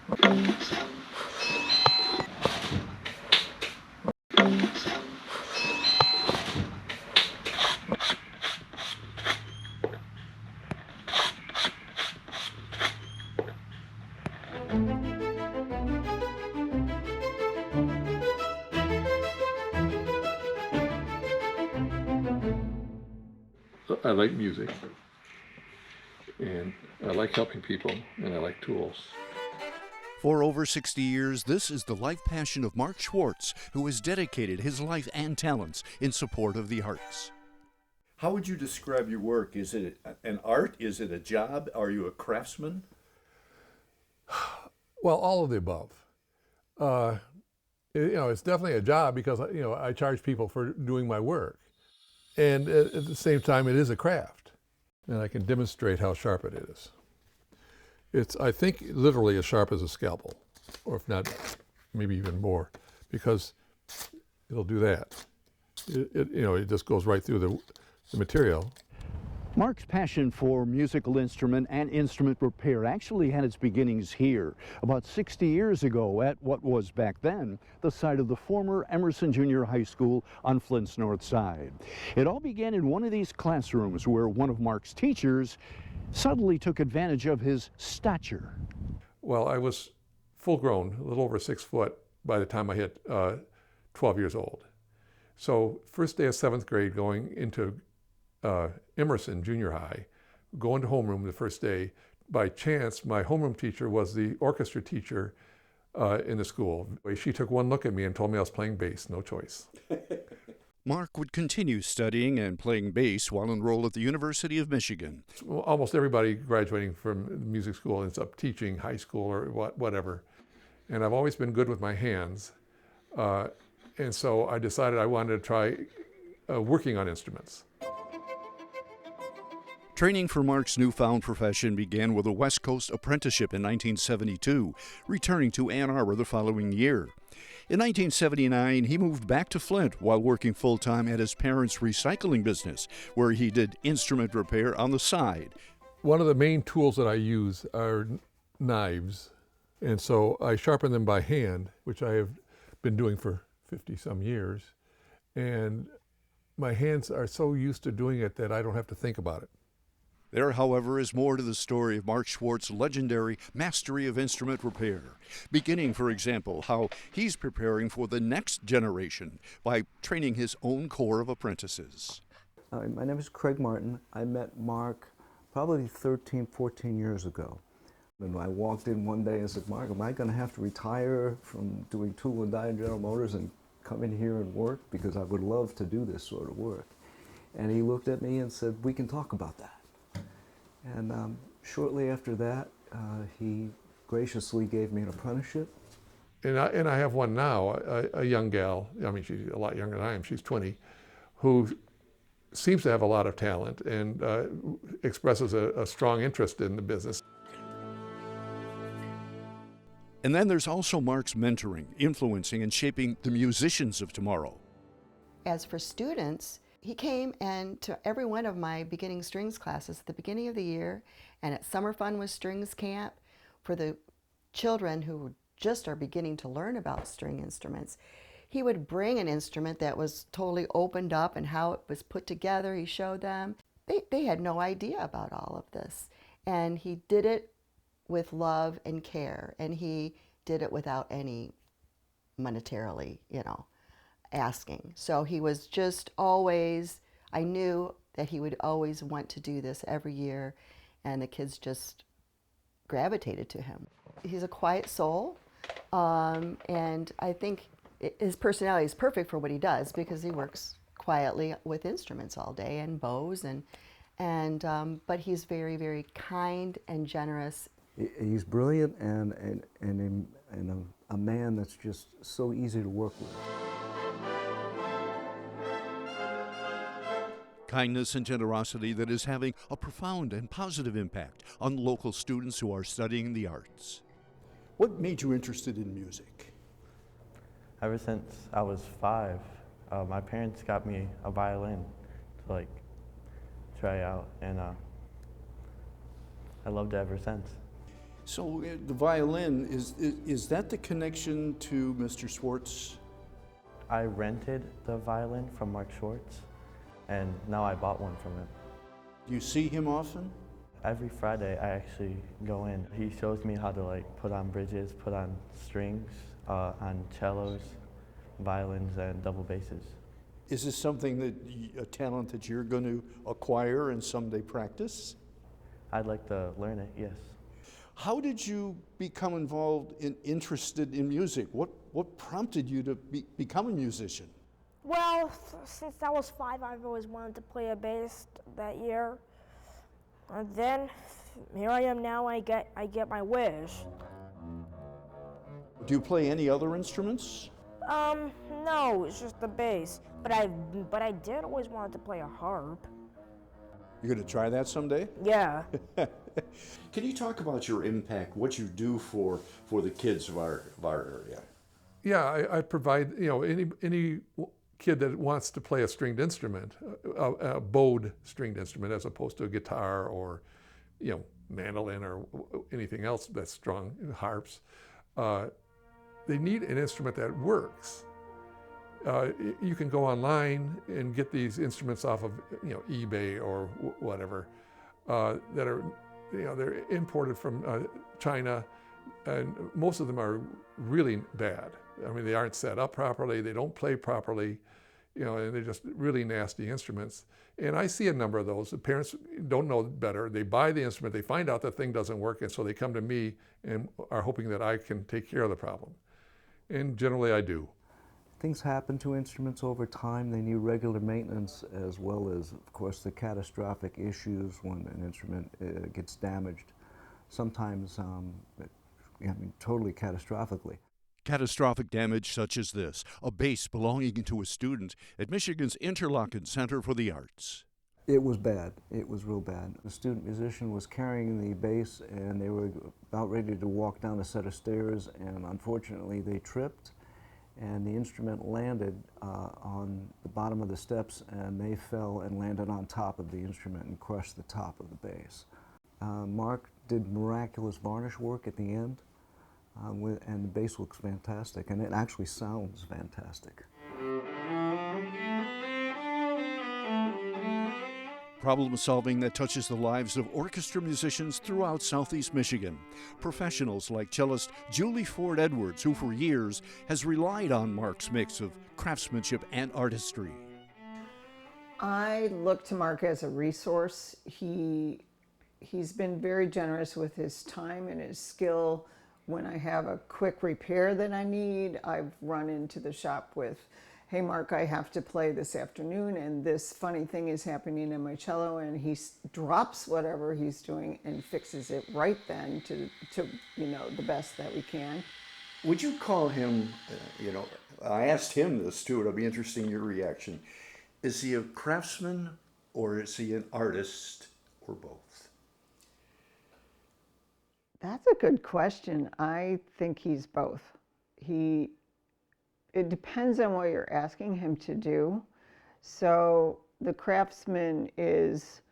I like music, and I like helping people, and I like tools. For over 60 years, this is the life passion of Mark Schwartz, who has dedicated his life and talents in support of the arts. How would you describe your work? Is it an art? Is it a job? Are you a craftsman? Well, all of the above. It's definitely a job because, I charge people for doing my work. And at the same time, it is a craft. And I can demonstrate how sharp it is. It's, I think, literally as sharp as a scalpel, or if not, maybe even more, because it'll do that. It just goes right through the material. Mark's passion for musical instrument and instrument repair actually had its beginnings here, about 60 years ago at what was back then the site of the former Emerson Junior High School on Flint's North Side. It all began in one of these classrooms where one of Mark's teachers suddenly took advantage of his stature. Well, I was full grown, a little over 6 foot by the time I hit 12 years old. So first day of 7th grade going into Emerson Junior High, going to homeroom the first day. By chance, my homeroom teacher was the orchestra teacher in the school. She took one look at me and told me I was playing bass, no choice. Mark would continue studying and playing bass while enrolled at the University of Michigan. Well, almost everybody graduating from music school ends up teaching high school or whatever. And I've always been good with my hands. And so I decided I wanted to try working on instruments. Training for Mark's newfound profession began with a West Coast apprenticeship in 1972, returning to Ann Arbor the following year. In 1979, he moved back to Flint while working full-time at his parents' recycling business, where he did instrument repair on the side. One of the main tools that I use are knives, and so I sharpen them by hand, which I have been doing for 50-some years, and my hands are so used to doing it that I don't have to think about it. There, however, is more to the story of Mark Schwartz's legendary mastery of instrument repair, beginning, for example, how he's preparing for the next generation by training his own corps of apprentices. My name is Craig Martin. I met Mark probably 13, 14 years ago. And I walked in one day and said, Mark, am I going to have to retire from doing tool and die and General Motors and come in here and work? Because I would love to do this sort of work. And he looked at me and said, we can talk about that. And shortly after that, he graciously gave me an apprenticeship. And I have one now, a young gal, I mean, she's a lot younger than I am, she's 20, who seems to have a lot of talent and expresses a strong interest in the business. And then there's also Mark's mentoring, influencing, and shaping the musicians of tomorrow. As for students, he came and to every one of my beginning strings classes at the beginning of the year, and at Summer Fun with Strings Camp for the children who just are beginning to learn about string instruments. He would bring an instrument that was totally opened up and how it was put together. He showed them. They had no idea about all of this. And he did it with love and care, and he did it without any monetarily, asking. So he was just always, I knew that he would always want to do this every year, and the kids just gravitated to him. He's a quiet soul, and I think his personality is perfect for what he does because he works quietly with instruments all day and bows, but he's very, very kind and generous. He's brilliant and a man that's just so easy to work with. Kindness and generosity that is having a profound and positive impact on local students who are studying the arts. What made you interested in music? Ever since I was 5, my parents got me a violin to try out, and I loved it ever since. So the violin, is that the connection to Mr. Schwartz? I rented the violin from Mark Schwartz, and now I bought one from him. Do you see him often? Every Friday I actually go in. He shows me how to like put on bridges, put on strings, on cellos, violins, and double basses. Is this something that, a talent that you're going to acquire and someday practice? I'd like to learn it, yes. How did you become interested in music? What prompted you to become a musician? Well, since I was 5, I've always wanted to play a bass that year. And then here I am now, I get my wish. Do you play any other instruments? No, it's just the bass. But I did always want to play a harp. You're going to try that someday? Yeah. Can you talk about your impact, what you do for the kids of our area? Yeah, I provide, any kid that wants to play a stringed instrument, a bowed stringed instrument as opposed to a guitar or, mandolin or anything else that's strung, harps. They need an instrument that works. You can go online and get these instruments off of, eBay or whatever that are, they're imported from China, and most of them are really bad. I mean, they aren't set up properly, they don't play properly, and they're just really nasty instruments. And I see a number of those. The parents don't know better. They buy the instrument, they find out the thing doesn't work, and so they come to me and are hoping that I can take care of the problem. And generally I do. Things happen to instruments over time. They need regular maintenance, as well as, of course, the catastrophic issues when an instrument gets damaged. Sometimes, totally catastrophically. Catastrophic damage such as this, a bass belonging to a student at Michigan's Interlochen Center for the Arts. It was bad. It was real bad. The student musician was carrying the bass, and they were about ready to walk down a set of stairs, and unfortunately they tripped, and the instrument landed on the bottom of the steps, and they fell and landed on top of the instrument and crushed the top of the bass. Mark did miraculous varnish work at the end, and the bass looks fantastic, and it actually sounds fantastic. Problem solving that touches the lives of orchestra musicians throughout Southeast Michigan. Professionals like cellist Julie Ford Edwards, who for years has relied on Mark's mix of craftsmanship and artistry. I look to Mark as a resource. He's been very generous with his time and his skill. When I have a quick repair that I need, I've run into the shop with, hey Mark, I have to play this afternoon and this funny thing is happening in my cello, and he drops whatever he's doing and fixes it right then to the best that we can. Would you call him, I asked him this too, it'll be interesting your reaction. Is he a craftsman or is he an artist or both? That's a good question. I think he's both. It depends on what you're asking him to do. So the craftsman is,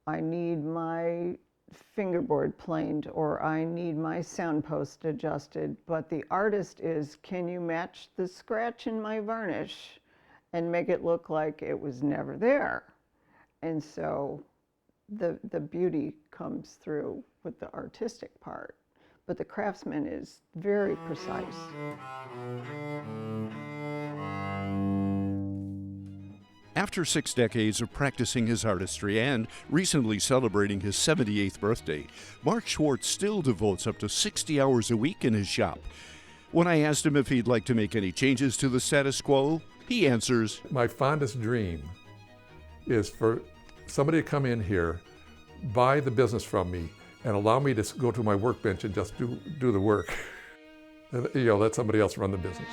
I need my fingerboard planed or I need my sound post adjusted. But the artist is, can you match the scratch in my varnish and make it look like it was never there? And so the beauty comes through with the artistic part. But the craftsman is very precise. After 6 decades of practicing his artistry and recently celebrating his 78th birthday, Mark Schwartz still devotes up to 60 hours a week in his shop. When I asked him if he'd like to make any changes to the status quo, he answers, My fondest dream is for somebody to come in here, buy the business from me, and allow me to go to my workbench and just do the work. And, let somebody else run the business.